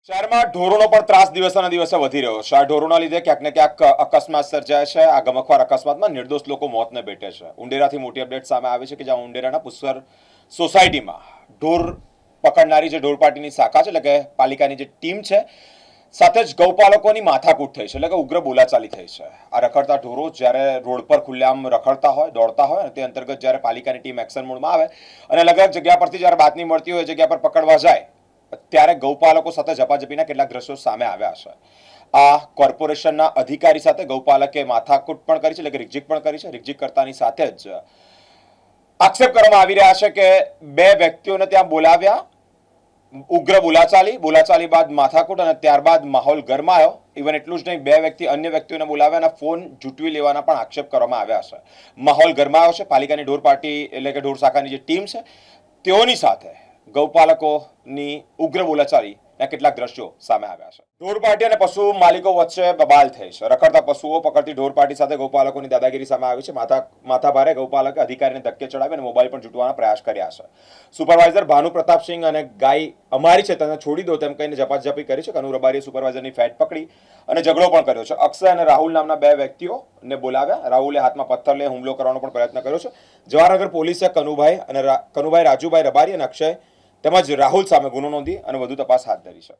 શહેરમાં ઢોરોનો પણ ત્રાસ દિવસેના દિવસે વધી રહ્યો છે. આ ઢોરોના લીધે ક્યાંક ને ક્યાંક અકસ્માત સર્જાય છે. આ ગમખ્વાર અકસ્માતમાં નિર્દોષ લોકો મોતને ભેટે છે. ઉંડેરાથી મોટી અપડેટ સામે આવી છે કે જ્યાં ઉંડેરાના પુષ્કર સોસાયટીમાં ઢોર પકડનારી જે ઢોર પાર્ટીની શાખા છે, એટલે કે પાલિકાની જે ટીમ છે, સાથે જ ગૌપાલકોની માથાકૂટ થઈ છે, એટલે કે ઉગ્ર બોલાચાલી થઈ છે. આ રખડતા ઢોરો જ્યારે રોડ પર ખુલ્લેઆમ રખડતા હોય, દોડતા હોય, તે અંતર્ગત જ્યારે પાલિકાની ટીમ એક્શન મોડમાં આવે અને અલગ અલગ જગ્યા પરથી જ્યારે બાતમી મળતી હોય, જગ્યા પર પકડવા જાય, ત્યારે ગૌપાલકો સાથે ઝપાઝપીના કેટલાક દ્રશ્યો સામે આવ્યા છે. આ કોર્પોરેશનના અધિકારી સાથે ગૌપાલકે માથાકૂટ પણ કરી છે, એટલે કે રિકઝિક પણ કરી છે. રિકઝિક કરતાની સાથે જ આક્ષેપ કરવામાં આવી રહ્યા છે કે બે વ્યક્તિઓને ત્યાં બોલાવ્યા, ઉગ્ર બોલાચાલી બાદ માથાકૂટ અને ત્યારબાદ માહોલ ગરમાયો. ઇવન એટલું જ નહીં, બે વ્યક્તિ અન્ય વ્યક્તિઓને બોલાવ્યા અને ફોન જૂટવી લેવાના પણ આક્ષેપ કરવામાં આવ્યા છે. માહોલ ગરમાયો છે. પાલિકાની ઢોર પાર્ટી એટલે કે ઢોર શાખાની જે ટીમ છે, તેઓની સાથે ગૌપાલકોની ઉગ્ર બોલાચાલીના કેટલાક દ્રશ્યો સામે આવ્યા છે. ઢોર પાર્ટી અને પશુ માલિકો વચ્ચે બબાલ થઈ છે. રખડતા પશુઓ પકડતી ઢોર પાર્ટી સાથે ગૌપાલકોની દાદાગીરી સામે આવી છે. માથાભારે ગૌપાલકે અધિકારીને ધક્કે ચડાવી અને મોબાઈલ પણ જૂટવાના પ્રયાસ કર્યા છે. સુપરવાઇઝર ભાનુ પ્રતાપસિંહ અને ગાય અમારી છે, તેને છોડી દો તેમ કહીને ઝપાઝપી કરી છે. કનુ રબારીએ સુપરવાઇઝરની ફેટ પકડી અને ઝઘડો પણ કર્યો છે. અક્ષય અને રાહુલ નામના બે વ્યક્તિઓને બોલાવ્યા. રાહુલે હાથમાં પથ્થર લઈ હુમલો કરવાનો પણ પ્રયત્ન કર્યો છે. જવાહરનગર પોલીસે કનુભાઈ રાજુભાઈ રબારી અને અક્ષય તેમજ રાહુલ સામે ગુનો નોંધી અને વધુ તપાસ હાથ ધરી છે.